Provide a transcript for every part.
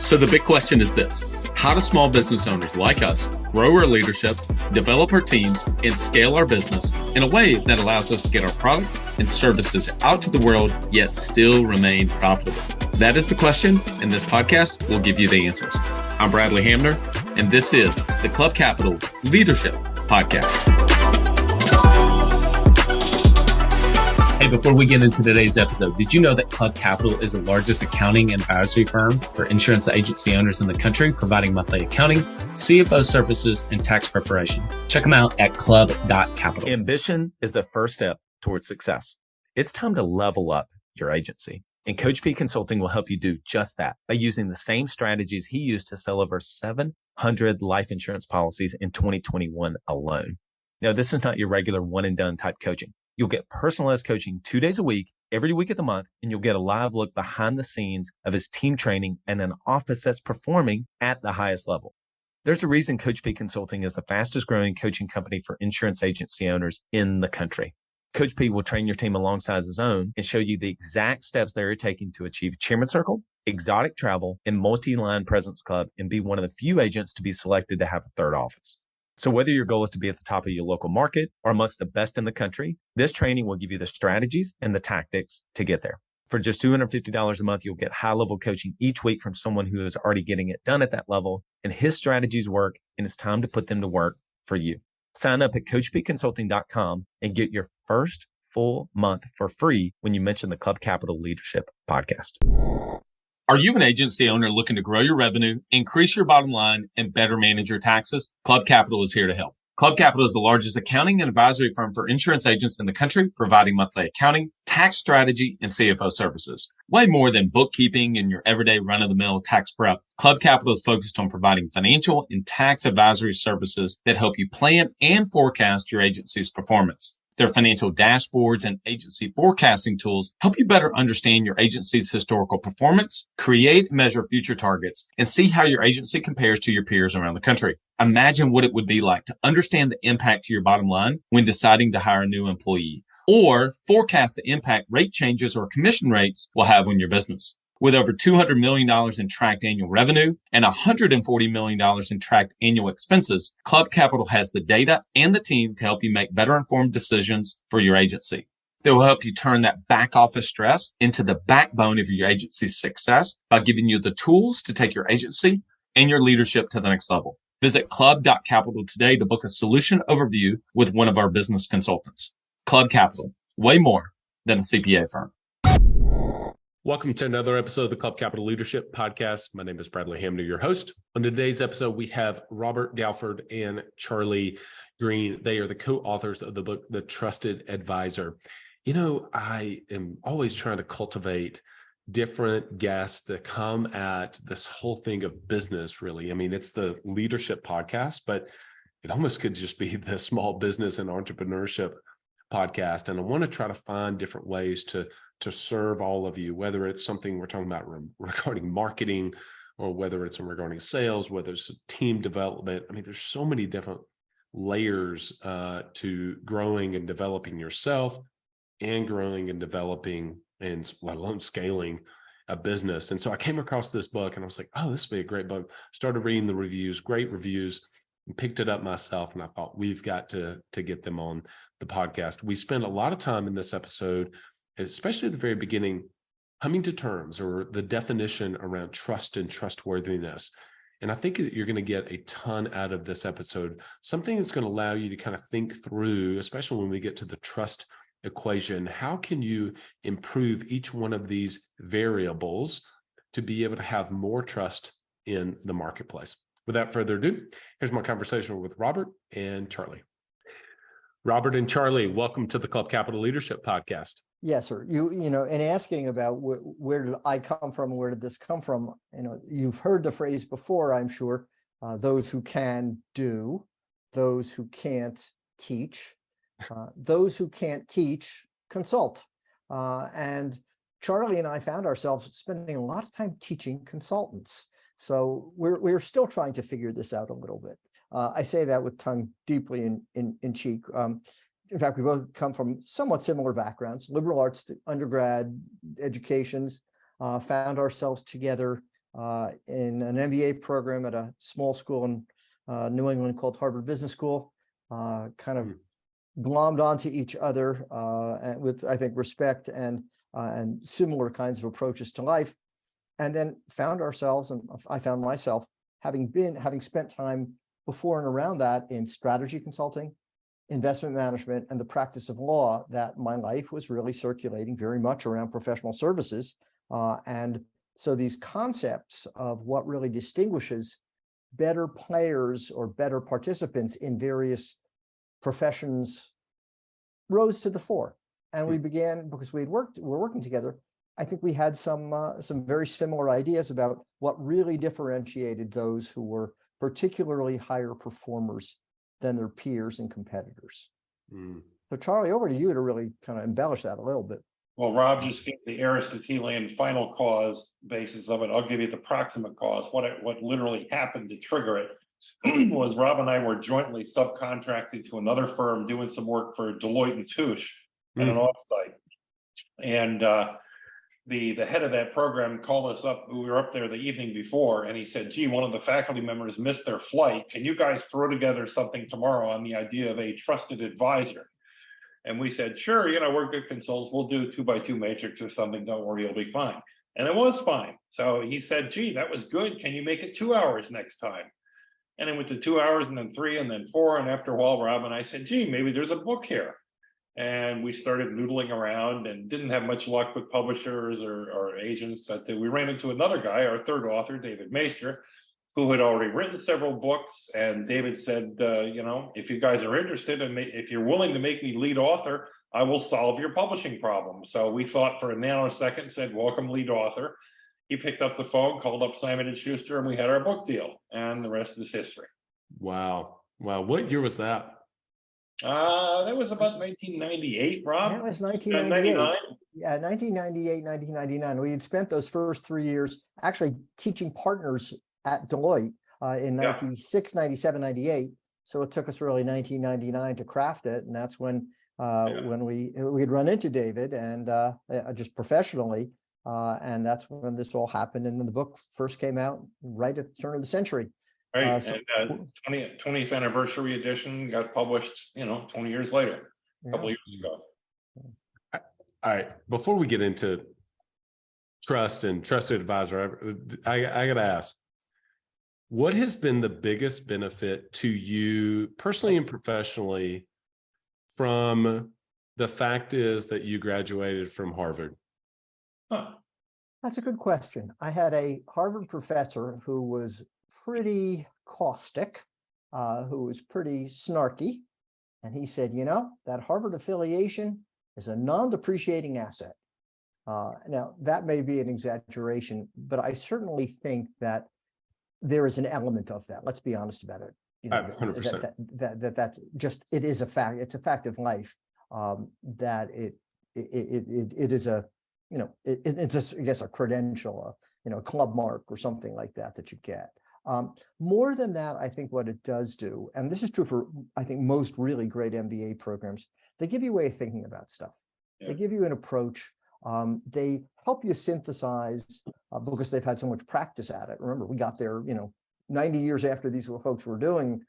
So the big question is this: how do small business owners like us grow our leadership, develop our teams, and scale our business in a way that allows us to get our products and services out to the world, yet still remain profitable? That is the question, and this podcast will give you the answers. I'm Bradley Hamner, and this is the Club Capital Leadership Podcast. Hey, before we get into today's episode, did you know that Club Capital is the largest accounting and advisory firm for insurance agency owners in the country, providing monthly accounting, CFO services, and tax preparation? Check them out at club.capital. Ambition is the first step towards success. It's time to level up your agency. And Coach P Consulting will help you do just that by using the same strategies he used to sell over 700 life insurance policies in 2021 alone. Now, this is not your regular one and done type coaching. You'll get personalized coaching 2 days a week, every week of the month, and you'll get a live look behind the scenes of his team training and an office that's performing at the highest level. There's a reason Coach P Consulting is the fastest growing coaching company for insurance agency owners in the country. Coach P will train your team alongside his own and show you the exact steps they're taking to achieve Chairman Circle, exotic travel, and multi-line presence club, and be one of the few agents to be selected to have a third office. So whether your goal is to be at the top of your local market or amongst the best in the country, this training will give you the strategies and the tactics to get there. For just $250 a month, you'll get high-level coaching each week from someone who is already getting it done at that level, and his strategies work, and it's time to put them to work for you. Sign up at coachpconsulting.com and get your first full month for free when you mention the Club Capital Leadership Podcast. Are you an agency owner looking to grow your revenue, increase your bottom line, and better manage your taxes? Club Capital is here to help. Club Capital is the largest accounting and advisory firm for insurance agents in the country, providing monthly accounting, tax strategy, and CFO services. Way more than bookkeeping and your everyday run-of-the-mill tax prep, Club Capital is focused on providing financial and tax advisory services that help you plan and forecast your agency's performance. Their financial dashboards and agency forecasting tools help you better understand your agency's historical performance, create and measure future targets, and see how your agency compares to your peers around the country. Imagine what it would be like to understand the impact to your bottom line when deciding to hire a new employee, or forecast the impact rate changes or commission rates will have on your business. With over $200 million in tracked annual revenue and $140 million in tracked annual expenses, Club Capital has the data and the team to help you make better informed decisions for your agency. They will help you turn that back office stress into the backbone of your agency's success by giving you the tools to take your agency and your leadership to the next level. Visit club.capital today to book a solution overview with one of our business consultants. Club Capital, way more than a CPA firm. Welcome to another episode of the Club Capital Leadership Podcast. My name is Bradley Hamner, your host. On today's episode, we have Robert Galford and Charlie Green. They are the co-authors of the book, The Trusted Advisor. You know, I am always trying to cultivate different guests to come at this whole thing of business, really. I mean, it's the leadership podcast, but it almost could just be the small business and entrepreneurship podcast. And I want to try to find different ways to serve all of you, whether it's something we're talking about regarding marketing, or whether it's regarding sales, whether it's team development. I mean, there's so many different layers to growing and developing yourself, and growing and developing, and let alone scaling a business. And so I came across this book and I was like, oh, this would be a great book. Started reading the reviews, great reviews, and picked it up myself. And I thought, we've got to get them on the podcast. We spent a lot of time in this episode, especially at the very beginning, coming to terms, or the definition around trust and trustworthiness. And I think that you're going to get a ton out of this episode, something that's going to allow you to kind of think through, especially when we get to the trust equation, how can you improve each one of these variables to be able to have more trust in the marketplace. Without further ado, here's my conversation with Robert and Charlie. Robert and Charlie, welcome to the Club Capital Leadership Podcast. Yes, sir. You know, in asking about where did I come from, where did this come from? You know, you've heard the phrase before, I'm sure. Those who can do, those who can't teach, those who can't teach consult. And Charlie and I found ourselves spending a lot of time teaching consultants. So we're still trying to figure this out a little bit. I say that with tongue deeply in cheek. In fact, we both come from somewhat similar backgrounds, liberal arts undergrad educations, found ourselves together in an MBA program at a small school in New England called Harvard Business School, kind of glommed onto each other and with, I think, respect and similar kinds of approaches to life, and then found ourselves, and I found myself having spent time before and around that in strategy consulting, investment management, and the practice of law, that my life was really circulating very much around professional services. And so these concepts of what really distinguishes better players or better participants in various professions rose to the fore. And we began, because we're working together, I think we had some very similar ideas about what really differentiated those who were particularly higher performers than their peers and competitors. So Charlie, over to you to really kind of embellish that a little bit. Well, Rob just gave the Aristotelian final cause basis of it. I'll give you the proximate cause. What literally happened to trigger it was Rob and I were jointly subcontracted to another firm doing some work for Deloitte and Touche at an offsite. And the head of that program called us up. We were up there the evening before, and he said, gee, one of the faculty members missed their flight. Can you guys throw together something tomorrow on the idea of a trusted advisor? And we said, sure, we're good consultants. We'll do a 2x2 matrix or something. Don't worry, it'll be fine. And it was fine. So he said, gee, that was good. Can you make it 2 hours next time? And it went to 2 hours, and then 3, and then 4. And after a while, Rob and I said, gee, maybe there's a book here. And we started noodling around and didn't have much luck with publishers or agents, but we ran into another guy, our third author, David Meister, who had already written several books. And David said, if you guys are interested and if you're willing to make me lead author, I will solve your publishing problem. So we thought for a nanosecond, said, welcome, lead author. He picked up the phone, called up Simon & Schuster, and we had our book deal. And the rest is history. Wow. What year was that? That was about 1998, Rob. That was 1998. 99. Yeah, 1998, 1999. We had spent those first 3 years actually teaching partners at Deloitte in 96, 97, 98. So it took us really 1999 to craft it. And that's when we'd run into David and just professionally. And that's when this all happened. And then the book first came out right at the turn of the century. Right, and 20th anniversary edition got published, 20 years later, a couple of years ago. All right, before we get into trust and trusted advisor, I got to ask, what has been the biggest benefit to you personally and professionally from the fact is that you graduated from Harvard? That's a good question. I had a Harvard professor who was pretty caustic, who was pretty snarky. And he said, that Harvard affiliation is a non-depreciating asset. Now, that may be an exaggeration, but I certainly think that there is an element of that. Let's be honest about it. 100%. That's just, it is a fact. It's a fact of life that it is a, it's a, I guess, a credential, a club mark or something like that you get. More than that, I think what it does do, and this is true for, I think, most really great MBA programs, they give you a way of thinking about stuff. They give you an approach. They help you synthesize because they've had so much practice at it. Remember, we got there, 90 years after these folks were doing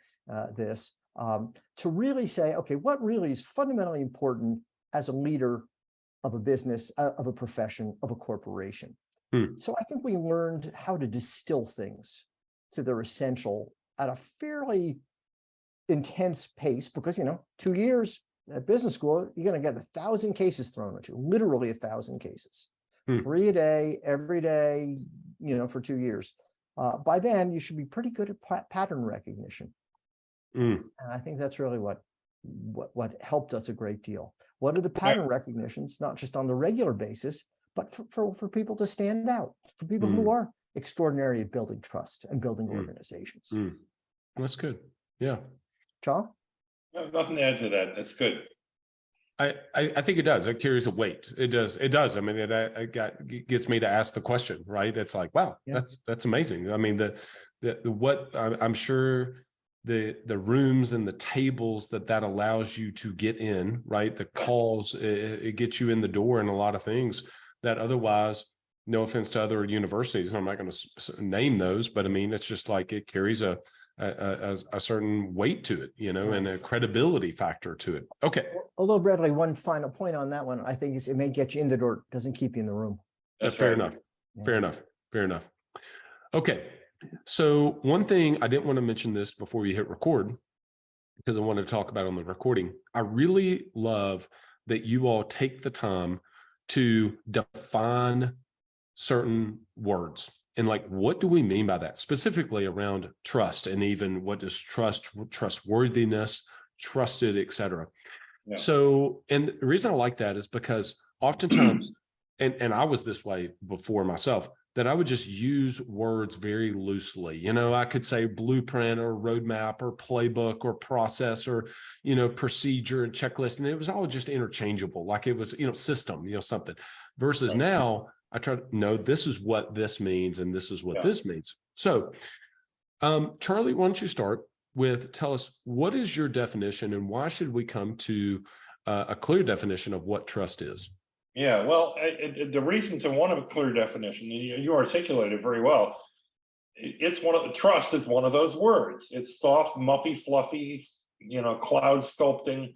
this, to really say, okay, what really is fundamentally important as a leader of a business, of a profession, of a corporation. So I think we learned how to distill things to their essential at a fairly intense pace because, 2 years at business school, you're going to get 1,000 cases thrown at you, literally 1,000 cases, 3 a day, every day, for 2 years. By then, you should be pretty good at pattern recognition. And I think that's really what helped us a great deal. What are the pattern recognitions, not just on the regular basis, but for people to stand out, for people who are extraordinary at building trust and building organizations. That's good. Yeah. John? No, nothing to add to that. That's good. I think it does. It carries a weight. It does. I mean, it gets me to ask the question, right? It's like, wow, that's amazing. I mean, what I'm sure the rooms and the tables that allows you to get in, right? The calls, it gets you in the door and a lot of things that otherwise no offense to other universities, I'm not going to name those, but I mean, it's just like it carries a certain weight to it, and a credibility factor to it. Okay. Although, Bradley, one final point on that one, I think it may get you in the door, doesn't keep you in the room. That's fair right. enough. Yeah. Fair enough. Okay. So one thing, I didn't want to mention this before we hit record, because I wanted to talk about on the recording. I really love that you all take the time to define certain words. And like, what do we mean by that? Specifically around trust, and even what does trustworthiness, trusted, et cetera. Yeah. So, and the reason I like that is because oftentimes, and I was this way before myself, that I would just use words very loosely. I could say blueprint or roadmap or playbook or process or, procedure and checklist. And it was all just interchangeable. Like it was, system, something, versus Right. now I try to know this is what this means. And this is what this means. So, Charlie, why don't you start with, tell us, what is your definition and why should we come to a clear definition of what trust is? Yeah, well, the reason to want a clear definition, you articulated very well. It's trust is one of those words. It's soft, muppy, fluffy, cloud sculpting,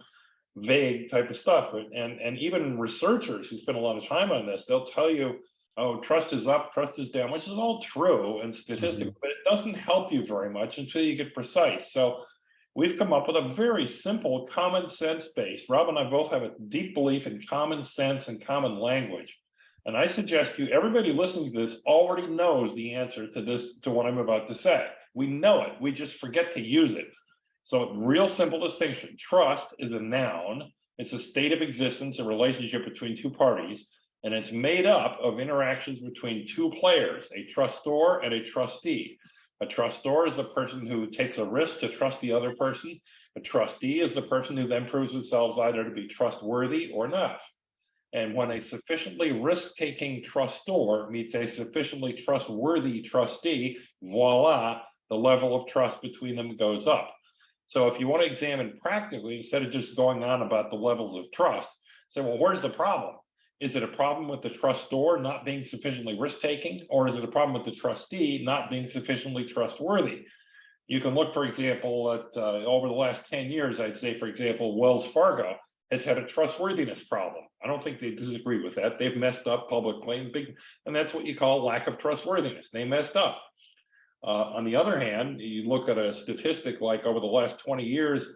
vague type of stuff. And even researchers who spend a lot of time on this, they'll tell you, oh, trust is up, trust is down, which is all true and statistical, but it doesn't help you very much until you get precise. So we've come up with a very simple common sense base. Rob and I both have a deep belief in common sense and common language. And I suggest everybody listening to this already knows the answer to what I'm about to say. We know it, we just forget to use it. So real simple distinction, trust is a noun. It's a state of existence, a relationship between two parties, and it's made up of interactions between two players, a trustor and a trustee. A trustor is the person who takes a risk to trust the other person. A trustee is the person who then proves themselves either to be trustworthy or not. And when a sufficiently risk-taking trustor meets a sufficiently trustworthy trustee, voila, the level of trust between them goes up. So if you want to examine practically, instead of just going on about the levels of trust, say, well, where's the problem? Is it a problem with the trustor not being sufficiently risk-taking, or is it a problem with the trustee not being sufficiently trustworthy? You can look, for example, at over the last 10 years, I'd say, for example, Wells Fargo has had a trustworthiness problem. I don't think they disagree with that. They've messed up publicly, and that's what you call lack of trustworthiness. They messed up. On the other hand, you look at a statistic like over the last 20 years,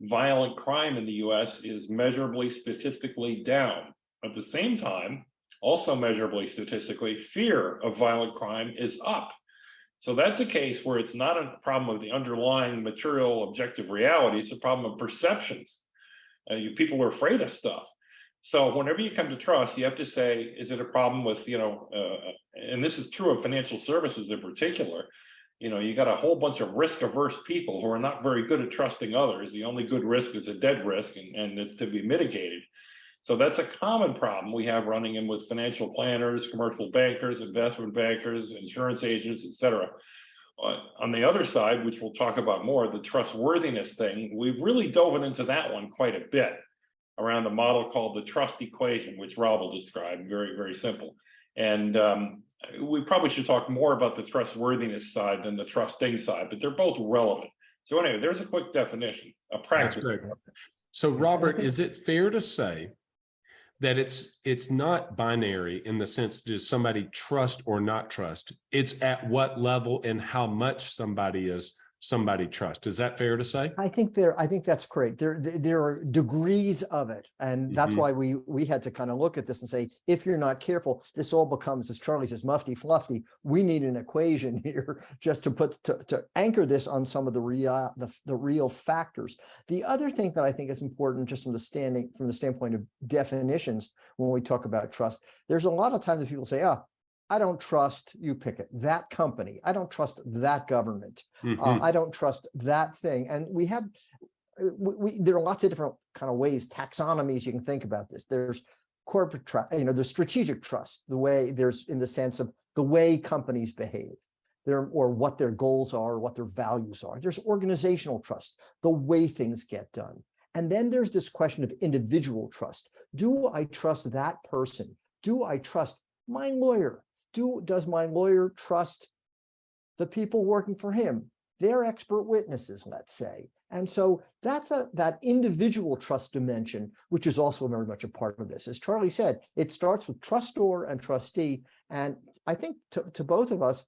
violent crime in the US is measurably statistically down. At the same time, also measurably statistically, fear of violent crime is up. So that's a case where it's not a problem of the underlying material objective reality, it's a problem of perceptions. People are afraid of stuff. So whenever you come to trust, you have to say, is it a problem with, and this is true of financial services in particular, you got a whole bunch of risk-averse people who are not very good at trusting others. The only good risk is a dead risk, and it's to be mitigated. So that's a common problem we have running in with financial planners, commercial bankers, investment bankers, insurance agents, et cetera. On the other side, which we'll talk about more, the trustworthiness thing, we've really dove into that one quite a bit around a model called the trust equation, which Rob will describe, very, very simple. And we probably should talk more about the trustworthiness side than the trusting side, but they're both relevant. So anyway, there's a quick definition, a practice. That's great. So Robert, is it fair to say that it's not binary in the sense, does somebody trust or not trust? It's at what level and how much somebody trust. Is that fair to say? I think that's correct. There are degrees of it. And that's why we had to kind of look at this and say, if you're not careful, this all becomes, as Charlie says, mufty fluffy. We need an equation here just to anchor this on some of the real factors. The other thing that I think is important, just from the standpoint of definitions, when we talk about trust, there's a lot of times that people say, I don't trust, you pick it, that company. I don't trust that government. I don't trust that thing. And there are lots of different kind of ways, taxonomies you can think about this. There's corporate trust, there's strategic trust, there's in the sense of the way companies behave, or what their goals are, or what their values are. There's organizational trust, the way things get done. And then there's this question of individual trust. Do I trust that person? Do I trust my lawyer? does my lawyer trust the people working for him, their expert witnesses, let's say? And so that's that individual trust dimension, which is also very much a part of this. As Charlie said, it starts with trustor and trustee. And I think to both of us,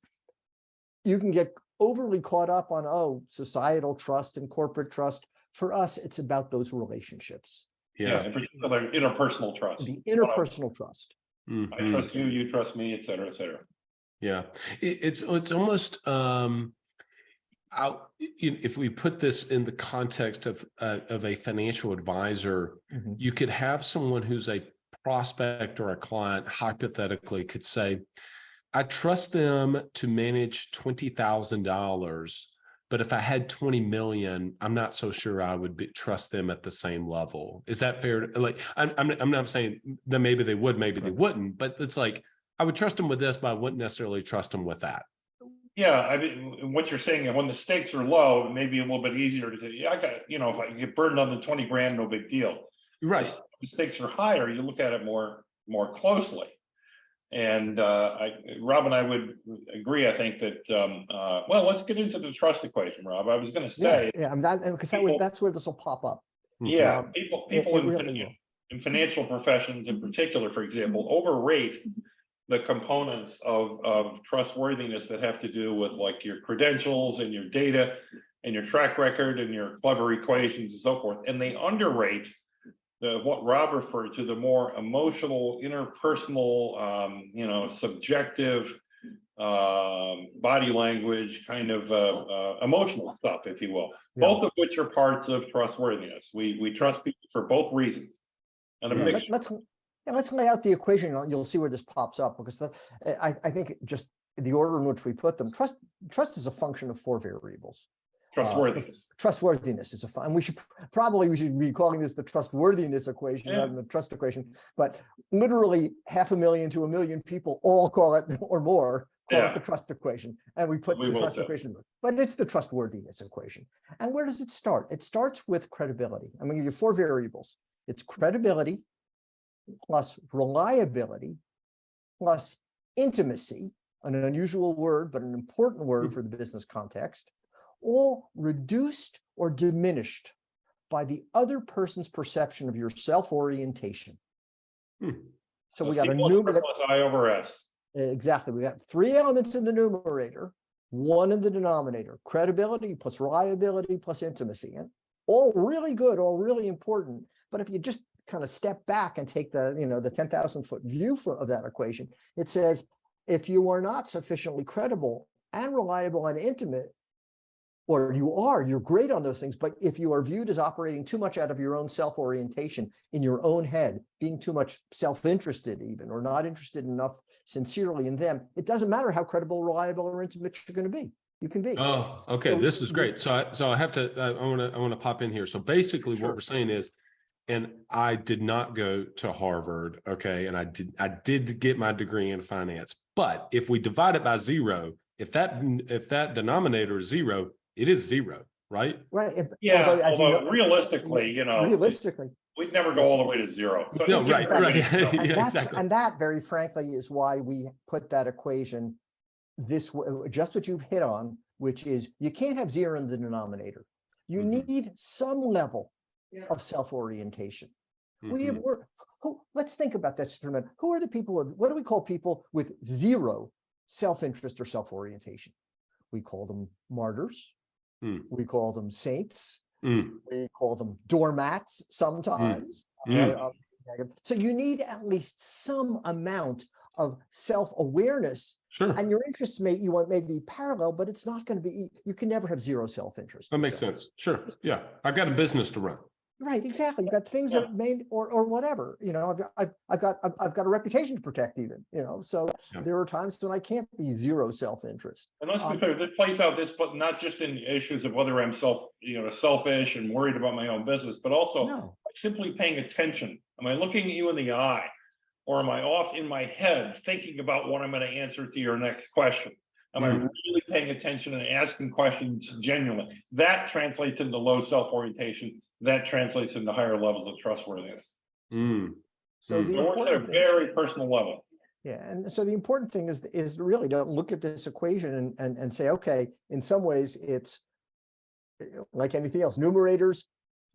you can get overly caught up on, oh, societal trust and corporate trust. For us, it's about those relationships. Yeah, in particular, interpersonal trust. The interpersonal trust. I trust you, you trust me, et cetera, et cetera. Yeah, it's almost if we put this in the context of a financial advisor, you could have someone who's a prospect or a client hypothetically could say, I trust them to manage $20,000, but if I had 20 million, I'm not so sure I would trust them at the same level. Is that fair? Like, I'm not saying that maybe they would, maybe they wouldn't, but it's like, I would trust them with this, but I wouldn't necessarily trust them with that. Yeah, I mean, what you're saying, when the stakes are low, it may be a little bit easier to say, yeah, I got, if I get burned on the 20 grand, no big deal. Right. If the stakes are higher, you look at it more closely. And Rob and I would agree, I think that, well, let's get into the trust equation, Rob. I was going to say. Yeah, because that's where this will pop up. Yeah, people in financial professions in particular, for example, overrate the components of trustworthiness that have to do with like your credentials and your data and your track record and your clever equations and so forth. And they underrate what Rob referred to, the more emotional, interpersonal, subjective body language, kind of emotional stuff, if you will, both of which are parts of trustworthiness. We trust people for both reasons. And a mixture. Let's lay out the equation. You'll see where this pops up, because I think just the order in which we put them. Trust is a function of 4 variables. Trustworthiness. Trustworthiness is and we should be calling this the trustworthiness equation rather than the trust equation. But literally 500,000 to 1 million people all call it, or more, call it the trust equation, and we put the trust equation. But it's the trustworthiness equation. And where does it start? It starts with credibility. I'm going to give you 4 variables. It's credibility plus reliability plus intimacy, an unusual word, but an important word for the business context, all reduced or diminished by the other person's perception of your self-orientation. So we got a numerator. I over S. Exactly. We got 3 elements in the numerator, 1 in the denominator: credibility plus reliability plus intimacy. And all really good, all really important. But if you just kind of step back and take the 10,000-foot view of that equation, it says, if you are not sufficiently credible and reliable and intimate, or you're great on those things, but if you are viewed as operating too much out of your own self-orientation in your own head, being too much self-interested even, or not interested enough sincerely in them, it doesn't matter how credible, reliable, or intimate you're going to be. You can be. Oh, okay. So, this is great. So I have to, I want to pop in here. So basically what we're saying is, and I did not go to Harvard, okay, and I did get my degree in finance. But if we divide it by 0, if that denominator is 0, it is 0, right? Right. Yeah. Although realistically, we'd never go all the way to 0. So no, right. And that, very frankly, is why we put that equation this way, just what you've hit on, which is you can't have 0 in the denominator. You need some level of self-orientation. Let's think about this for a minute. Who are the people what do we call people with 0 self-interest or self-orientation? We call them martyrs. We call them saints. We call them doormats sometimes. So you need at least some amount of self-awareness. Sure. And your interests may be parallel, but it's not going to be, you can never have 0 self-interest. That makes sense. Sure. Yeah. I've got a business to run. Right, exactly. You got things that may or whatever. I've got a reputation to protect, even. So there are times when I can't be 0 self-interest. And let's be clear, this plays out but not just in issues of whether I'm selfish and worried about my own business, but also simply paying attention. Am I looking at you in the eye, or am I off in my head thinking about what I'm going to answer to your next question? Am I really paying attention and asking questions genuinely? That translates into low self-orientation. That translates into higher levels of trustworthiness. So it works at a very personal level. Yeah, and so the important thing is really to look at this equation and say, okay, in some ways it's like anything else. Numerators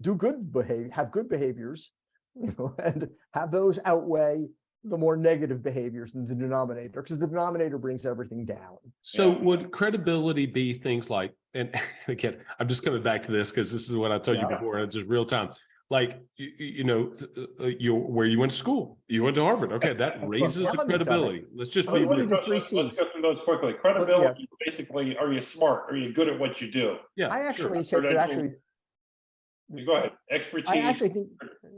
do good behavior, have good behaviors, and have those outweigh the more negative behaviors in the denominator, because the denominator brings everything down. So would credibility be things like, and again, I'm just coming back to this because this is what I told you before, and it's just real time. Like, where you went to school, you went to Harvard. Okay, that raises the credibility. Let's just be Let's real. do the three C's. Let's go through those quickly. Credibility, basically, are you smart? Are you good at what you do? Yeah, I actually sure. say actually. Go ahead. Expertise. I actually think,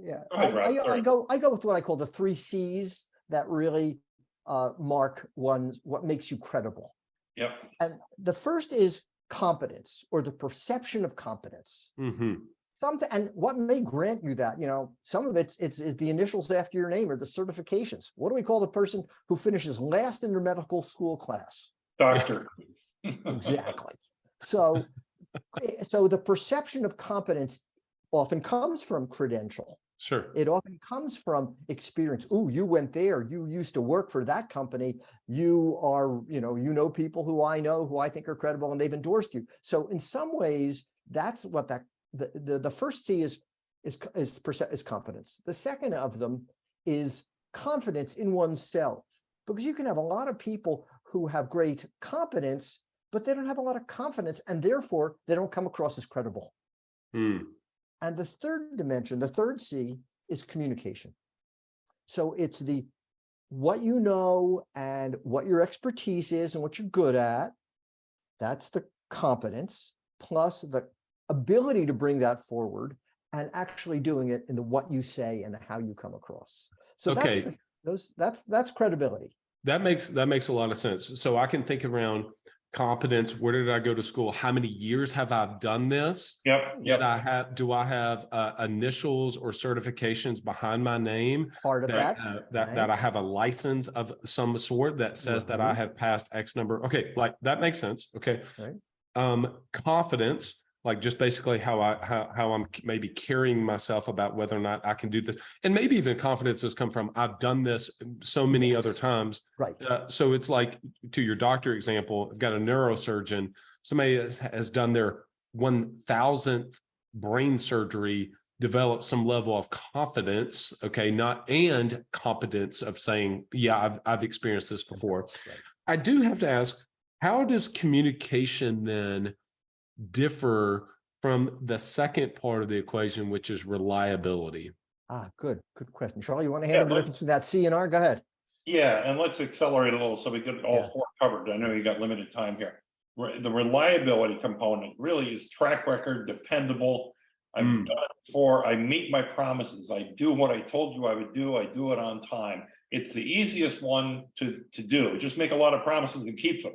yeah, Go ahead, Rob. I go with what I call the three C's that really mark what makes you credible. Yep. And the first is competence, or the perception of competence. Mm-hmm. Something, and what may grant you that, some of it's the initials after your name or the certifications. What do we call the person who finishes last in their medical school class? Doctor. Exactly. So the perception of competence often comes from credential. Sure. It often comes from experience. Oh, you went there. You used to work for that company. You are, people who I know, who I think are credible, and they've endorsed you. So in some ways, that's what the first C is competence. The second of them is confidence in oneself, because you can have a lot of people who have great competence, but they don't have a lot of confidence, and therefore they don't come across as credible. Mm. And the third dimension, the third C, is communication. So it's what you know and what your expertise is and what you're good at. That's the competence, plus the ability to bring that forward and actually doing it in the what you say and how you come across. So okay, that's credibility. That makes a lot of sense. So I can think around competence. Where did I go to school? How many years have I done this? Yep. Do I have initials or certifications behind my name? Part of that I have a license of some sort that says that I have passed X number. Okay, like that makes sense. Okay. Right. Confidence, like just basically how I'm maybe carrying myself about whether or not I can do this. And maybe even confidence has come from, I've done this so many other times. Right. So it's like, to your doctor example, I've got a neurosurgeon, somebody has done their 1,000th brain surgery, developed some level of confidence, okay, and competence of saying, yeah, I've experienced this before. Right. I do have to ask, how does communication then differ from the second part of the equation, which is reliability? Good question. Charlie, you want to handle the difference between that C and R? Go ahead. Yeah, and let's accelerate a little so we get all four covered. I know you got limited time here. The reliability component really is track record, dependable. I've done it before. I meet my promises. I do what I told you I would do. I do it on time. It's the easiest one to do. Just make a lot of promises and keep them.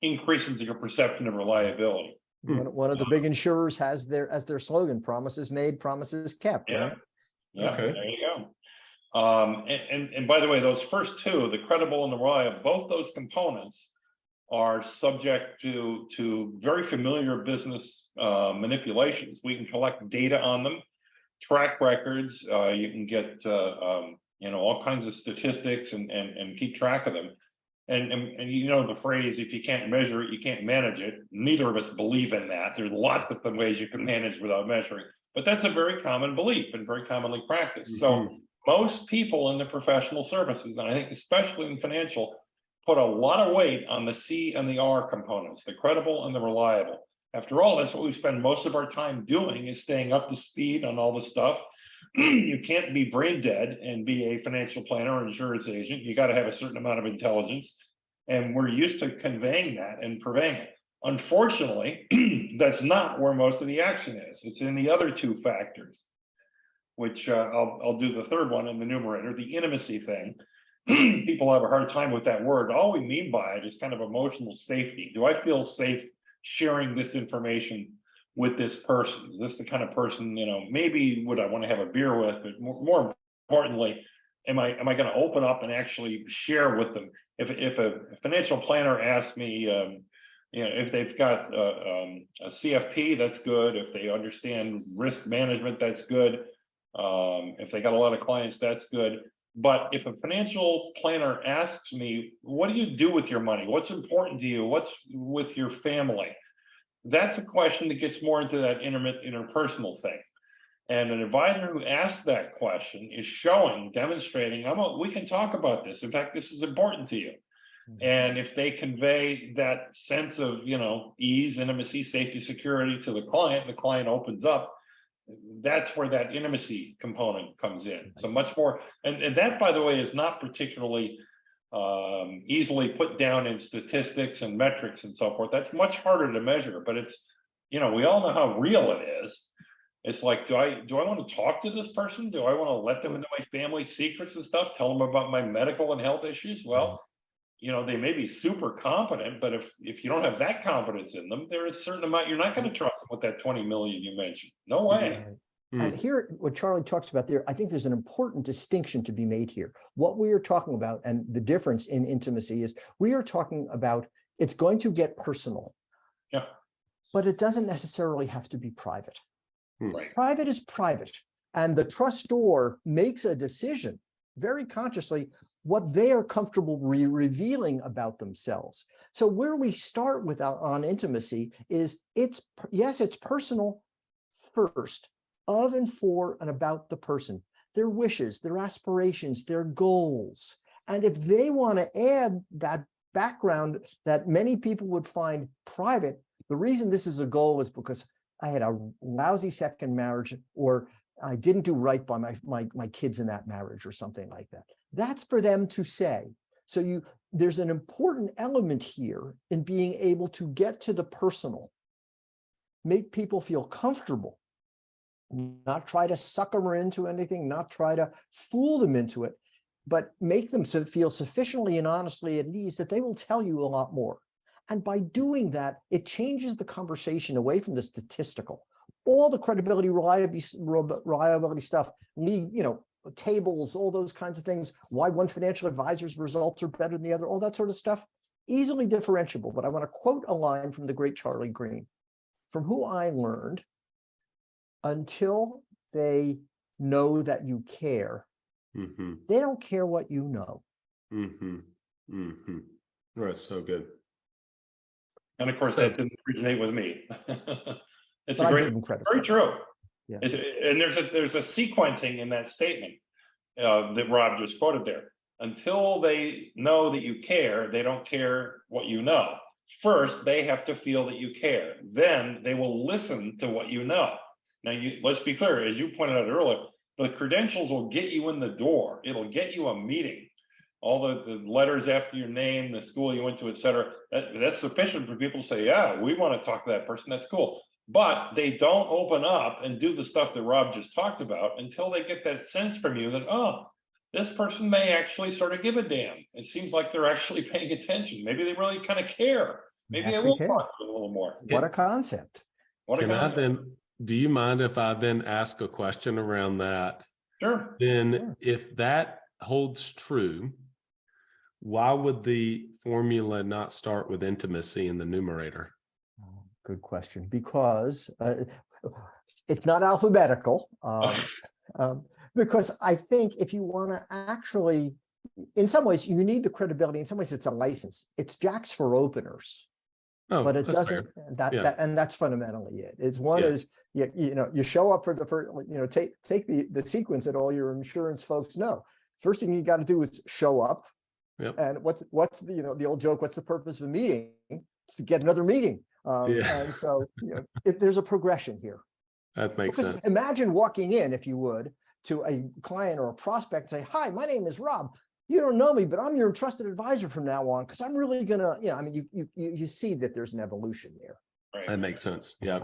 Increases your perception of reliability. One of the big insurers has as their slogan, promises made, promises kept. Yeah. Right? Yeah. Okay. There you go. And by the way, those first two, the credible and the reliable, both those components are subject to very familiar business manipulations. We can collect data on them, track records. You can get all kinds of statistics and keep track of them. And the phrase, if you can't measure it, you can't manage it. Neither of us believe in that. There's lots of ways you can manage without measuring, but that's a very common belief and very commonly practiced. So most people in the professional services, and I think especially in financial, put a lot of weight on the C and the R components, the credible and the reliable. After all, that's what we spend most of our time doing, is staying up to speed on all the stuff. You can't be brain dead and be a financial planner or insurance agent. You got to have a certain amount of intelligence. And we're used to conveying that and purveying it. Unfortunately, that's not where most of the action is. It's in the other two factors, which I'll do the third one in the numerator, the intimacy thing. People have a hard time with that word. All we mean by it is kind of emotional safety. Do I feel safe sharing this information with this person? Is this the kind of person, maybe would I want to have a beer with, but more importantly, am I going to open up and actually share with them? If a financial planner asks me, if they've got a CFP, that's good. If they understand risk management, that's good. If they got a lot of clients, that's good. But if a financial planner asks me, what do you do with your money? What's important to you? What's with your family? That's a question that gets more into that interpersonal thing. And an advisor who asks that question is demonstrating, we can talk about this. In fact, this is important to you. And if they convey that sense of, ease, intimacy, safety, security to the client opens up. That's where that intimacy component comes in. So much more, and that, by the way, is not particularly easily put down in statistics and metrics and so forth. That's much harder to measure, but it's, we all know how real it is. It's like, do I want to talk to this person? Do I want to let them into my family secrets and stuff? Tell them about my medical and health issues? Well, they may be super competent, but if you don't have that confidence in them, there is a certain amount you're not going to trust them with that 20 million you mentioned. No way. And here, what Charlie talks about there, I think there's an important distinction to be made here. What we are talking about and the difference in intimacy is we are talking about it's going to get personal. Yeah. But it doesn't necessarily have to be private. Right. Private is private. And the trustor makes a decision very consciously what they are comfortable revealing about themselves. So where we start with on intimacy is it's personal first, of and for and about the person, their wishes, their aspirations, their goals. And if they want to add that background that many people would find private, the reason this is a goal is because I had a lousy second marriage, or I didn't do right by my kids in that marriage, or something like that. That's for them to say. So there's an important element here in being able to get to the personal, make people feel comfortable, not try to sucker them into anything, not try to fool them into it, but make them feel sufficiently and honestly at ease that they will tell you a lot more. And by doing that, it changes the conversation away from the statistical. All the credibility, reliability stuff, tables, all those kinds of things, why one financial advisor's results are better than the other, all that sort of stuff, easily differentiable. But I want to quote a line from the great Charlie Green, from who I learned, until they know that you care, they don't care what you know. That's so good. And of course, that didn't originate with me. It's very true. Yeah. And there's a sequencing in that statement that Rob just quoted there. Until they know that you care, they don't care what you know. First, they have to feel that you care. Then they will listen to what you know. Now, let's be clear, as you pointed out earlier, the credentials will get you in the door. It'll get you a meeting. All the letters after your name, the school you went to, et cetera, that's sufficient for people to say, yeah, we want to talk to that person. That's cool. But they don't open up and do the stuff that Rob just talked about until they get that sense from you that, oh, this person may actually sort of give a damn. It seems like they're actually paying attention. Maybe they really kind of care. Maybe they will talk to them a little more. What a concept. Do you mind if I then ask a question around that? Sure. Then if that holds true, why would the formula not start with intimacy in the numerator? Good question, because it's not alphabetical. Because I think if you want to actually, in some ways, you need the credibility. In some ways, it's a license. It's jacks for openers. Oh, but it doesn't and that's fundamentally it. It's one is you show up for the first, take the sequence that all your insurance folks know. First thing you got to do is show up. Yep. And what's the old joke? What's the purpose of a meeting? It's to get another meeting. And so there's a progression here. That makes sense. Imagine walking in, if you would, to a client or a prospect and say, "Hi, my name is Rob. You don't know me, but I'm your trusted advisor from now on because I'm really gonna," you see that there's an evolution there. Right. That makes sense. Yeah.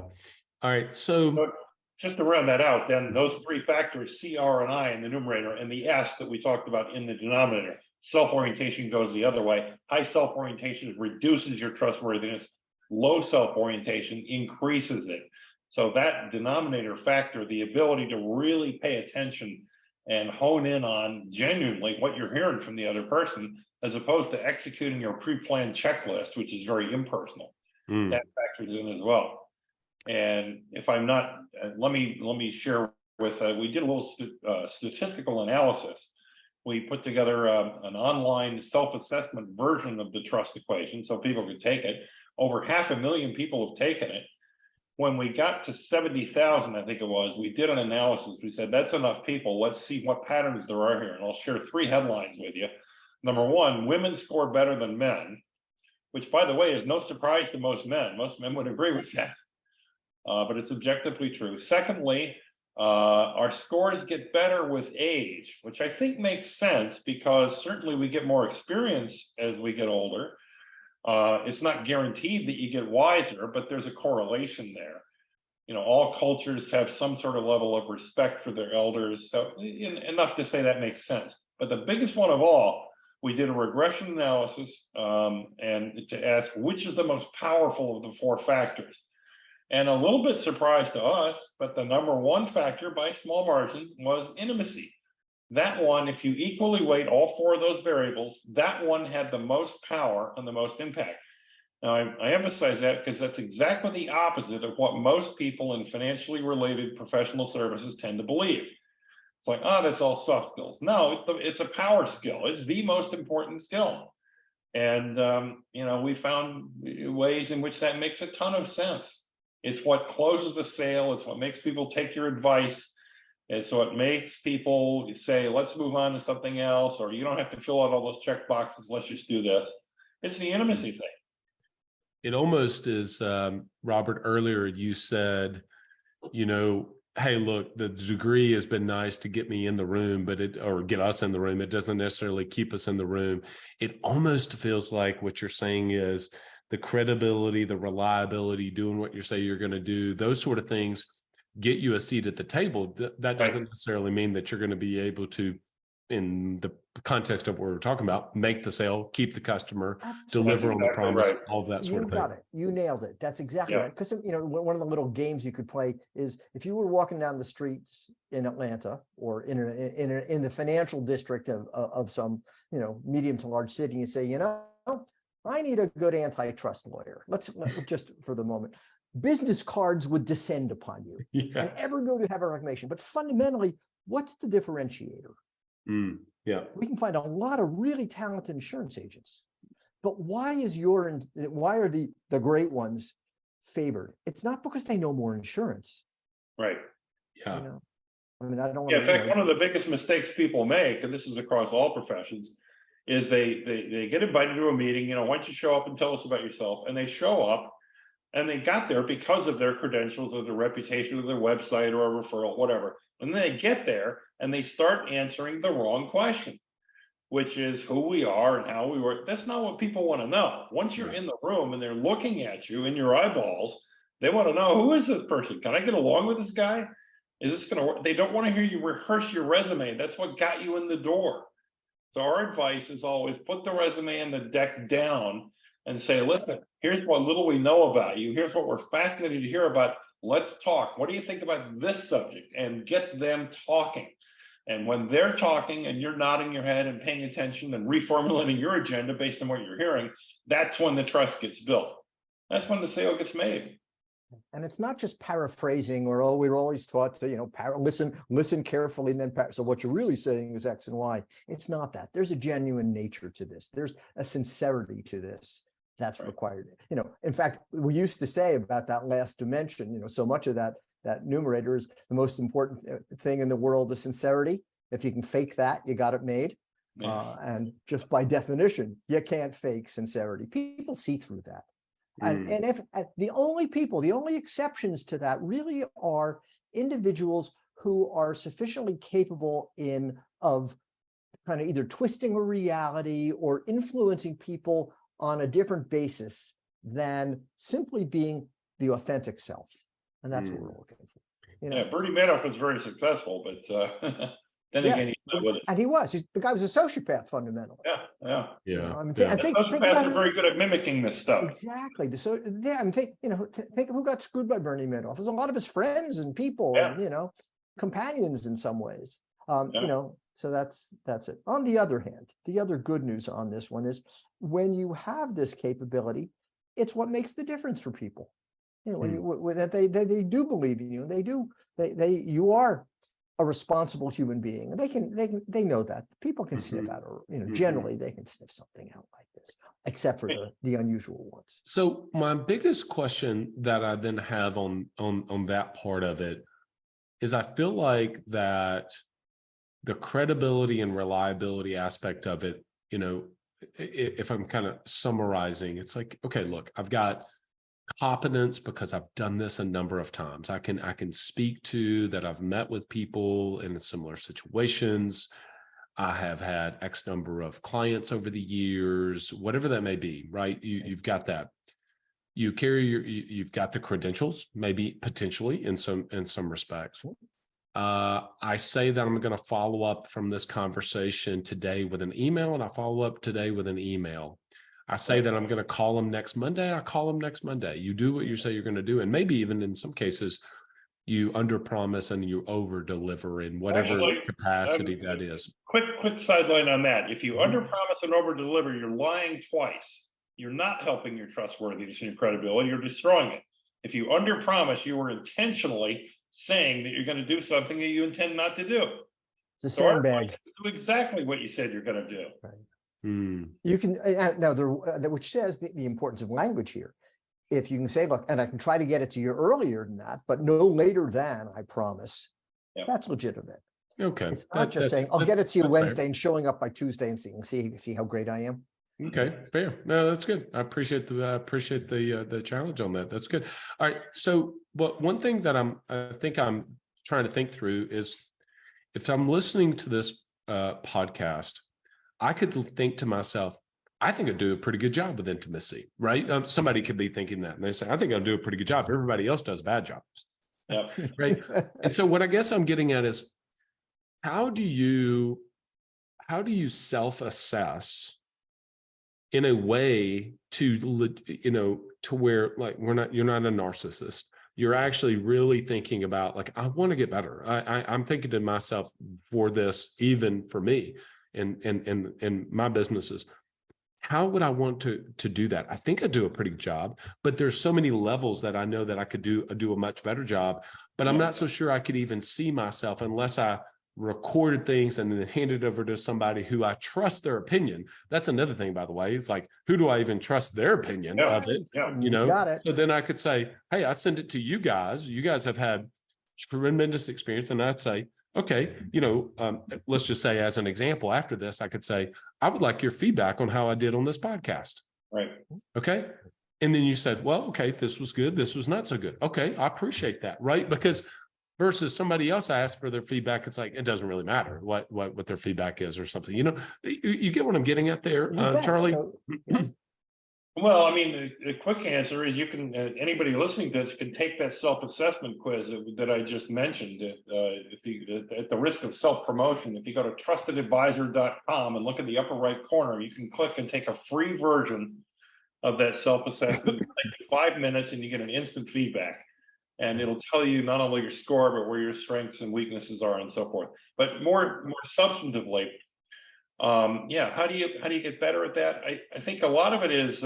All right. So just to round that out, then those three factors, C, R, and I in the numerator, and the S that we talked about in the denominator. Self-orientation goes the other way. High self-orientation reduces your trustworthiness. Low self-orientation increases it. So that denominator factor, the ability to really pay attention and hone in on genuinely what you're hearing from the other person, as opposed to executing your pre-planned checklist, which is very impersonal. That factors in as well. And if I'm not, let me share with, we did a little statistical analysis we put together an online self-assessment version of the trust equation so people could take it. Over 500,000 people have taken it. When we got to 70,000, I think it was, we did an analysis. We said, that's enough people. Let's see what patterns there are here. And I'll share 3 headlines with you. Number 1, women score better than men, which, by the way, is no surprise to most men. Most men would agree with that, but it's objectively true. Secondly, our scores get better with age, which I think makes sense because certainly we get more experience as we get older. It's not guaranteed that you get wiser, but there's a correlation there. You know, all cultures have some sort of level of respect for their elders. So enough to say that makes sense. But the biggest one of all, we did a regression analysis and to ask which is the most powerful of the 4 factors. And a little bit surprised to us, but the number 1 factor by a small margin was intimacy. That one, if you equally weight all 4 of those variables, that one had the most power and the most impact. Now, I emphasize that because that's exactly the opposite of what most people in financially related professional services tend to believe. It's like, oh, that's all soft skills. No, it's a power skill. It's the most important skill. And, you know, we found ways in which that makes a ton of sense. It's what closes the sale. It's what makes people take your advice. And so it makes people say, let's move on to something else, or you don't have to fill out all those check boxes. Let's just do this. It's the intimacy thing. It almost is, Robert, earlier you said, you know, hey, look, the degree has been nice to get me in the room, but or get us in the room. It doesn't necessarily keep us in the room. It almost feels like what you're saying is the credibility, the reliability, doing what you say you're going to do, those sort of things get you a seat at the table. That doesn't necessarily mean that you're going to be able to, in the context of what we're talking about, make the sale, keep the customer, deliver on the promise, all of that sort of thing. You got it. You nailed it. That's exactly right. Because, you know, one of the little games you could play is if you were walking down the streets in Atlanta or in the financial district of some, you know, medium to large city, and you say, you know, I need a good antitrust lawyer. Let's just for the moment. Business cards would descend upon you, and everybody would have a recommendation. But fundamentally, what's the differentiator? We can find a lot of really talented insurance agents, but why are the great ones favored? It's not because they know more insurance, right? You know? I mean, I don't. In fact, one of the biggest mistakes people make, and this is across all professions, is they get invited to a meeting. You know, why don't you show up and tell us about yourself? And they show up. And they got there because of their credentials or their reputation or their website or a referral, whatever. And then they get there and they start answering the wrong question, which is who we are and how we work. That's not what people want to know. Once you're in the room and they're looking at you in your eyeballs, they want to know, who is this person? Can I get along with this guy? Is this going to work? They don't want to hear you rehearse your resume. That's what got you in the door. So our advice is always put the resume and the deck down and say, listen, here's what little we know about you. Here's what we're fascinated to hear about. Let's talk. What do you think about this subject? And get them talking. And when they're talking and you're nodding your head and paying attention and reformulating your agenda based on what you're hearing, that's when the trust gets built. That's when the sale gets made. And it's not just paraphrasing or, oh, we were always taught to, you know, listen carefully and then so what you're really saying is X and Y. It's not that. There's a genuine nature to this. There's a sincerity to this that's required. You know, in fact, we used to say about that last dimension, you know, so much of that numerator is the most important thing in the world is sincerity. If you can fake that, you got it made. And just by definition, you can't fake sincerity. People see through that. And if the only exceptions to that really are individuals who are sufficiently capable of kind of either twisting a reality or influencing people on a different basis than simply being the authentic self. And that's what we're looking for. You know? Yeah, Bernie Madoff was very successful, but then again, he's not with it. And he was. The guy was a sociopath fundamentally. Yeah. You know, I mean, sociopaths are very good at mimicking this stuff. Exactly. I mean, think of who got screwed by Bernie Madoff. There's a lot of his friends and people, and, you know, companions in some ways. You know, so that's it. On the other hand, the other good news on this one is when you have this capability, it's what makes the difference for people. You know, when that they do believe in you, you are a responsible human being. And they know that. People can sniff out, or generally they can sniff something out like this, except for the unusual ones. So my biggest question that I then have on that part of it is, I feel like that the credibility and reliability aspect of it, if I'm kind of summarizing, it's like, okay, look, I've got competence because I've done this a number of times. I can speak to that. I've met with people in similar situations. I have had X number of clients over the years, whatever that may be, right? You've got that. You carry you've got the credentials, maybe potentially in some respects. I say that I'm going to follow up from this conversation today with an email, and I follow up today with an email. I say that I'm going to call them next Monday. I call them next Monday. You do what you say you're going to do. And maybe even in some cases, you under promise and you over deliver in whatever capacity that is. Quick sideline on that. If you under promise and over deliver, you're lying twice. You're not helping your trustworthiness and your credibility. You're destroying it. If you under promise, you were intentionally saying that you're going to do something that you intend not to do. It's a sandbag. Do exactly what you said you're going to do. Right. You can now which says the importance of language here. If you can say, look, and I can try to get it to you earlier than that, but no later than I promise, that's legitimate. Okay, it's not just saying I'll get it to you Wednesday and showing up by Tuesday and see how great I am. Okay, fair. No, that's good. I appreciate the challenge on that. That's good. All right. So, but one thing that I think I'm trying to think through is, if I'm listening to this podcast, I could think to myself, I think I do a pretty good job with intimacy, right? Somebody could be thinking that, and they say, I think I'll do a pretty good job. Everybody else does a bad job. Yeah. Right. And so what I guess I'm getting at is, how do you self-assess in a way to where, like, you're not a narcissist. You're actually really thinking about, like, I want to get better. I'm thinking to myself, for this, even for me and my businesses, how would I want to do that? I think I do a pretty good job, but there's so many levels that I know that I could do a much better job, but I'm not so sure I could even see myself unless I recorded things and then handed over to somebody who I trust their opinion. That's another thing, by the way. It's like, who do I even trust their opinion of it? Got it. So then I could say, hey, I send it to you guys. You guys have had tremendous experience. And I'd say, okay, let's just say, as an example, after this, I could say, I would like your feedback on how I did on this podcast. Right. Okay. And then you said, well, okay, this was good. This was not so good. Okay. I appreciate that. Right. Because versus somebody else asked for their feedback, it's like, it doesn't really matter what their feedback is or something. You get what I'm getting at there, Charlie? So, Well, I mean, the quick answer is, you can, anybody listening to this can take that self-assessment quiz that I just mentioned. At the risk of self-promotion, if you go to trustedadvisor.com and look in the upper right corner, you can click and take a free version of that self-assessment. It takes 5 minutes and you get an instant feedback. And it'll tell you not only your score, but where your strengths and weaknesses are and so forth. But more substantively, how do you get better at that? I think a lot of it is,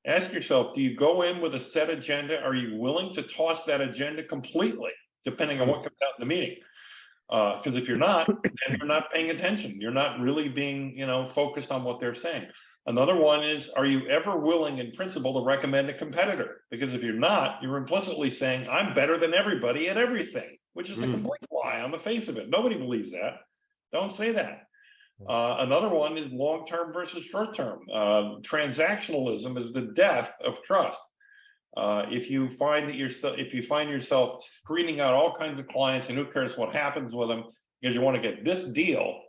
ask yourself, do you go in with a set agenda? Are you willing to toss that agenda completely, depending on what comes out in the meeting? Because if you're not, then you're not paying attention. You're not really being, focused on what they're saying. Another one is, are you ever willing in principle to recommend a competitor? Because if you're not, you're implicitly saying, I'm better than everybody at everything, which is a complete lie on the face of it. Nobody believes that. Don't say that. Another one is long-term versus short-term. Transactionalism is the death of trust. If you find yourself screening out all kinds of clients, and who cares what happens with them, because you want to get this deal,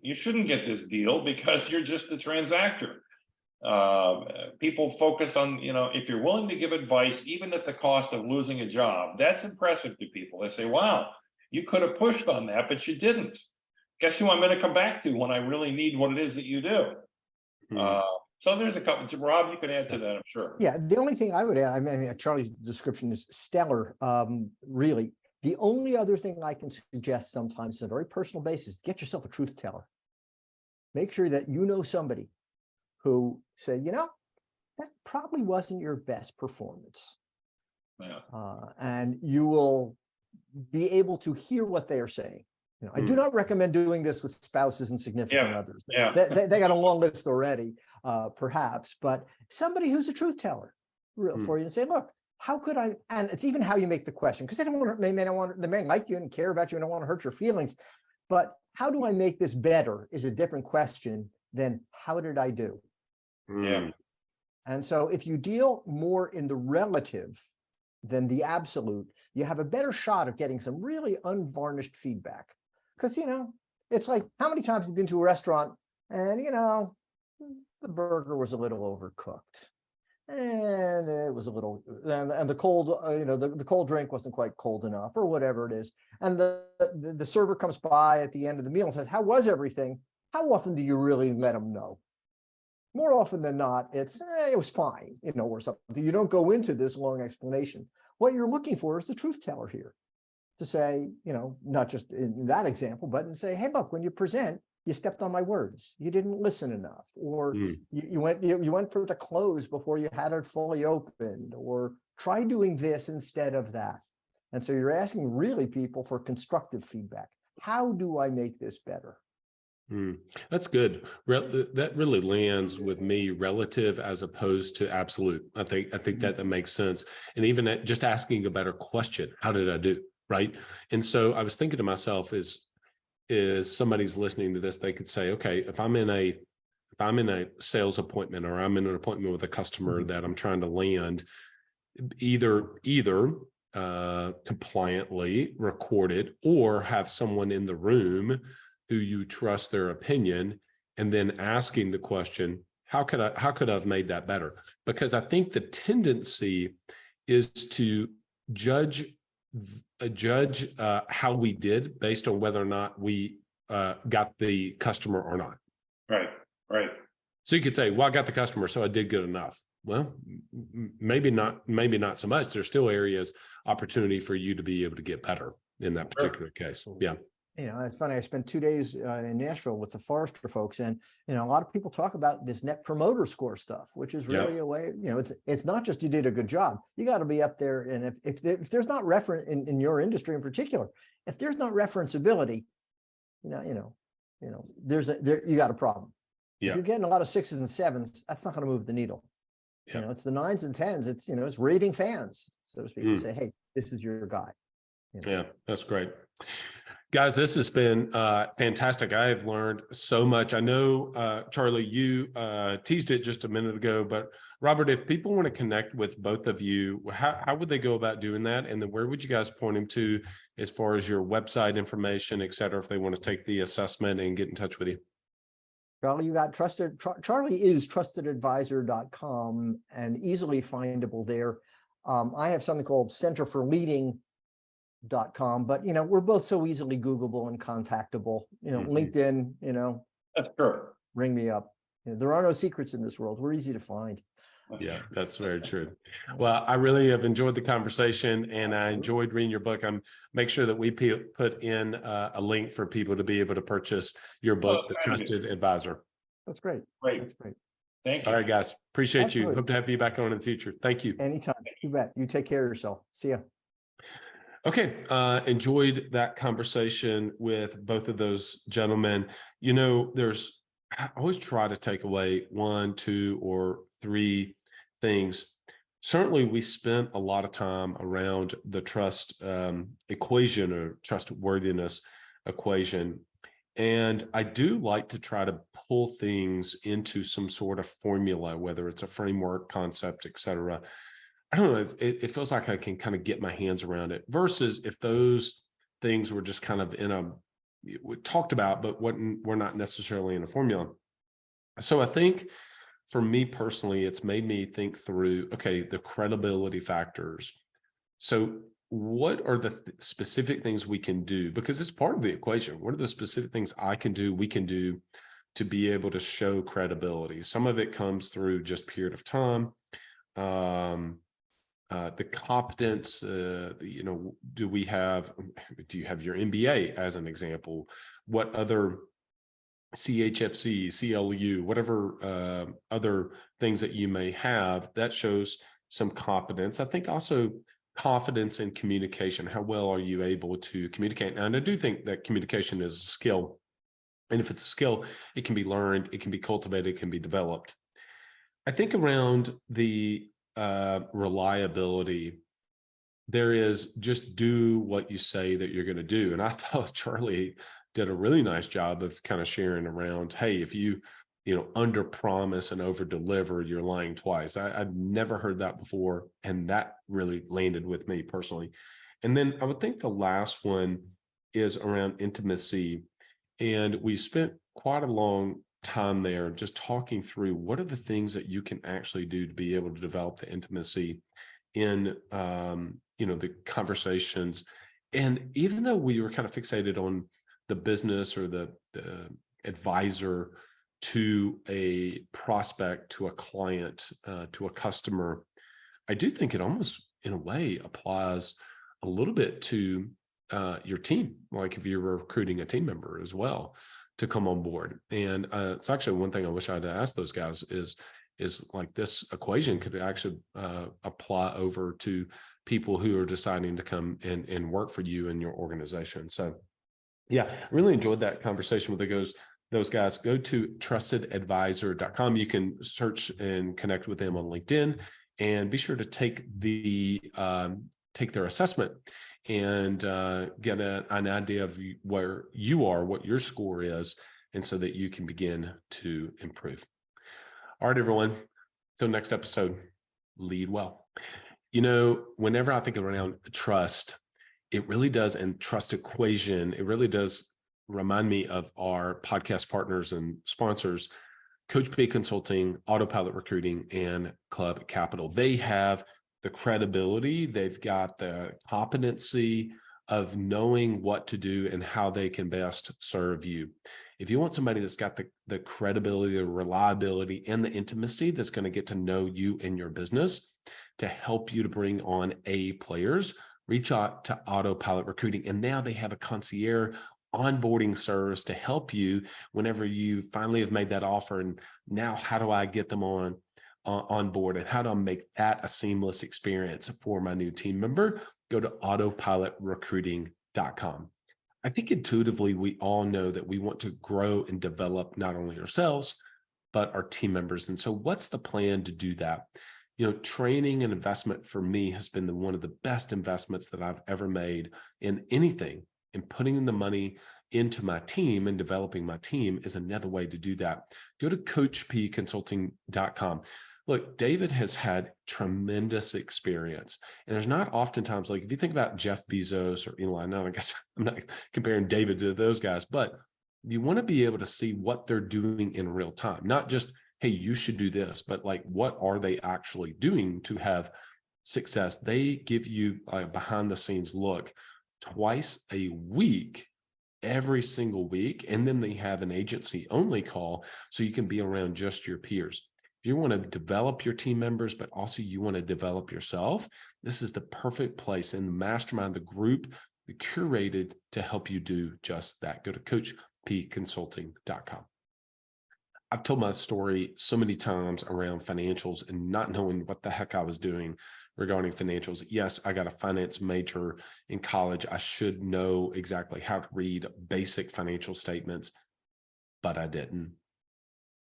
you shouldn't get this deal because you're just a transactor. People focus on, if you're willing to give advice, even at the cost of losing a job, that's impressive to people. They say, wow, you could have pushed on that, but you didn't. Guess who I'm going to come back to when I really need what it is that you do? So there's a couple. Rob, you can add to that, I'm sure. Yeah, the only thing I would add, I mean, Charlie's description is stellar, really. The only other thing I can suggest sometimes, on a very personal basis, get yourself a truth teller. Make sure that you know somebody who said, that probably wasn't your best performance. Yeah. And you will be able to hear what they are saying. You know, I do not recommend doing this with spouses and significant others. Yeah. They got a long list already, perhaps, but somebody who's a truth teller for you and say, look, how could I, and it's even how you make the question, because they don't want to, they may like you and care about you and don't want to hurt your feelings, but how do I make this better is a different question than how did I do? Yeah. And so if you deal more in the relative than the absolute, you have a better shot of getting some really unvarnished feedback. Because, you know, it's like, how many times have you been to a restaurant and, you know, the burger was a little overcooked and it was a little, and the cold, you know, the cold drink wasn't quite cold enough or whatever it is. And the server comes by at the end of the meal and says, how was everything? How often do you really let them know? More often than not, it's, it was fine, you know, or something. You don't go into this long explanation. What you're looking for is the truth teller here to say, you know, not just in that example, but and say, hey, look, when you present, you stepped on my words. You didn't listen enough, or you went for the close before you had it fully opened, or try doing this instead of that. And so you're asking really people for constructive feedback. How do I make this better? That's good. That really lands with me, relative as opposed to absolute. I think that makes sense. And even just asking a better question, how did I do? Right. And so I was thinking to myself, is somebody's listening to this, they could say, okay, if I'm in a sales appointment, or I'm in an appointment with a customer that I'm trying to land, either compliantly record it, or have someone in the room who you trust their opinion, and then asking the question, how could I have made that better? Because I think the tendency is to judge how we did based on whether or not we got the customer or not. Right. So you could say, well, I got the customer, so I did good enough. Well, maybe not so much. There's still opportunity for you to be able to get better in that particular case. Yeah. You know, it's funny. I spent 2 days in Nashville with the Forrester folks, and you know, a lot of people talk about this net promoter score stuff, which is really a way. You know, it's not just you did a good job. You got to be up there, and if there's not reference in your industry in particular, if there's not referenceability, you got a problem. Yeah. If you're getting a lot of 6s and 7s, that's not going to move the needle. Yeah. You know, it's the 9s and 10s. It's, you know, it's raving fans, so to speak. To say, hey, this is your guy. You know? Yeah, that's great. Guys, this has been fantastic. I have learned so much. I know, Charlie, you teased it just a minute ago, but Robert, if people want to connect with both of you, how would they go about doing that? And then where would you guys point them to as far as your website information, et cetera, if they want to take the assessment and get in touch with you? Charlie, you got Charlie is trustedadvisor.com and easily findable there. I have something called centerforleading.com, but you know, we're both so easily Googleable and contactable. You know, LinkedIn, you know, that's true. Ring me up. You know, there are no secrets in this world. We're easy to find. Yeah, that's very true. Well, I really have enjoyed the conversation, and I enjoyed reading your book. Make sure that we put in a link for people to be able to purchase your book, The Trusted Advisor. That's great. That's great. Thank you. All right, guys. Appreciate you. Hope to have you back on in the future. Thank you. Anytime. You bet. You take care of yourself. See ya. Okay. Enjoyed that conversation with both of those gentlemen. You know, I always try to take away 1, 2, or 3 things. Certainly, we spent a lot of time around the trust equation, or trustworthiness equation. And I do like to try to pull things into some sort of formula, whether it's a framework, concept, et cetera. I don't know, it feels like I can kind of get my hands around it, versus if those things were just kind of we talked about, but we're not necessarily in a formula. So I think for me personally, it's made me think through, okay, the credibility factors. So what are the specific things we can do? Because it's part of the equation. What are the specific things we can do to be able to show credibility? Some of it comes through just period of time. The competence, you know, do you have your MBA as an example? What other CHFC, CLU, whatever other things that you may have, that shows some competence. I think also confidence in communication. How well are you able to communicate? And I do think that communication is a skill. And if it's a skill, it can be learned, it can be cultivated, it can be developed. I think around the reliability, there is just do what you say that you're going to do. And I thought Charlie did a really nice job of kind of sharing around, hey, if you under promise and over deliver, you're lying twice. I'd never heard that before. And that really landed with me personally. And then I would think the last one is around intimacy. And we spent quite a long time there just talking through what are the things that you can actually do to be able to develop the intimacy in the conversations. And even though we were kind of fixated on the business or the advisor to a prospect, to a client, to a customer, I do think it almost in a way applies a little bit to your team. Like if you're recruiting a team member as well to come on board. And it's actually one thing I wish I'd asked those guys is like this equation could actually apply over to people who are deciding to come and work for you in your organization. So yeah, I really enjoyed that conversation with those guys. Go to trustedadvisor.com. You can search and connect with them on LinkedIn, and be sure to take their assessment and get an idea of where you are, what your score is, and so that you can begin to improve. All right, everyone. Till next episode, lead well. Whenever I think around trust, it really does, and trust equation, it really does remind me of our podcast partners and sponsors, Coach P Consulting, Autopilot Recruiting, and Club Capital. They have the credibility, they've got the competency of knowing what to do and how they can best serve you. If you want somebody that's got the credibility, the reliability, and the intimacy that's going to get to know you and your business to help you to bring on A players, reach out to Autopilot Recruiting. And now they have a concierge onboarding service to help you whenever you finally have made that offer. And now how do I get them on board, and how do I make that a seamless experience for my new team member? Go to autopilotrecruiting.com. I think intuitively, we all know that we want to grow and develop not only ourselves, but our team members. And so what's the plan to do that? Training and investment for me has been one of the best investments that I've ever made in anything. And putting the money into my team and developing my team is another way to do that. Go to coachpconsulting.com. Look, David has had tremendous experience. And there's not oftentimes, like if you think about Jeff Bezos or Elon, now I guess I'm not comparing David to those guys, but you want to be able to see what they're doing in real time, not just, hey, you should do this, but like, what are they actually doing to have success? They give you a behind the scenes look twice a week, every single week. And then they have an agency only call so you can be around just your peers. If you want to develop your team members, but also you want to develop yourself, this is the perfect place in the mastermind, the group, the curated to help you do just that. Go to coachpconsulting.com. I've told my story so many times around financials and not knowing what the heck I was doing regarding financials. Yes, I got a finance major in college. I should know exactly how to read basic financial statements, but I didn't.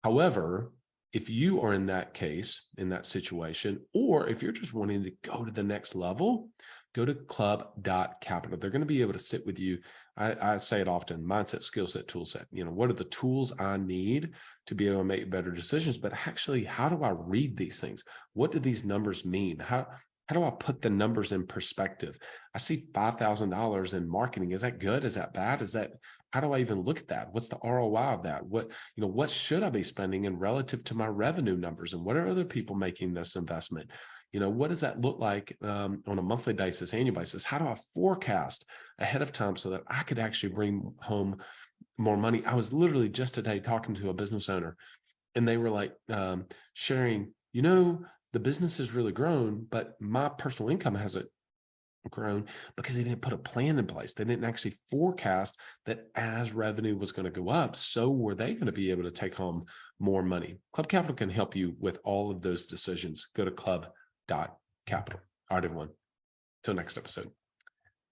However, if you are in that case, in that situation, or if you're just wanting to go to the next level, go to club.capital. They're going to be able to sit with you. I say it often, mindset, skill set, tool set. What are the tools I need to be able to make better decisions? But actually, how do I read these things? What do these numbers mean? How do I put the numbers in perspective? I see $5,000 in marketing. Is that good? Is that bad? How do I even look at that? What's the ROI of that? What should I be spending in relative to my revenue numbers? And what are other people making this investment? What does that look like on a monthly basis, annual basis? How do I forecast ahead of time so that I could actually bring home more money? I was literally just today talking to a business owner, and they were like sharing, the business has really grown, but my personal income hasn't grown because they didn't put a plan in place. They didn't actually forecast that as revenue was going to go up, so were they going to be able to take home more money. Club Capital can help you with all of those decisions. Go to club.capital. All right, everyone. Till next episode,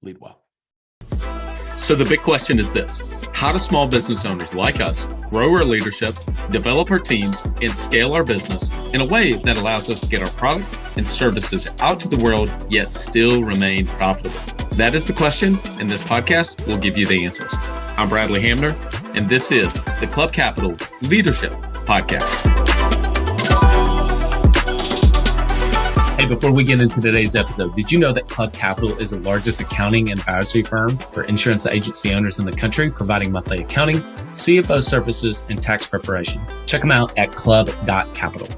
lead well. So the big question is this: how do small business owners like us grow our leadership, develop our teams, and scale our business in a way that allows us to get our products and services out to the world, yet still remain profitable? That is the question, and this podcast will give you the answers. I'm Bradley Hamner, and this is the Club Capital Leadership Podcast. Hey, before we get into today's episode, did you know that Club Capital is the largest accounting and advisory firm for insurance agency owners in the country, providing monthly accounting, CFO services, and tax preparation? Check them out at club.capital.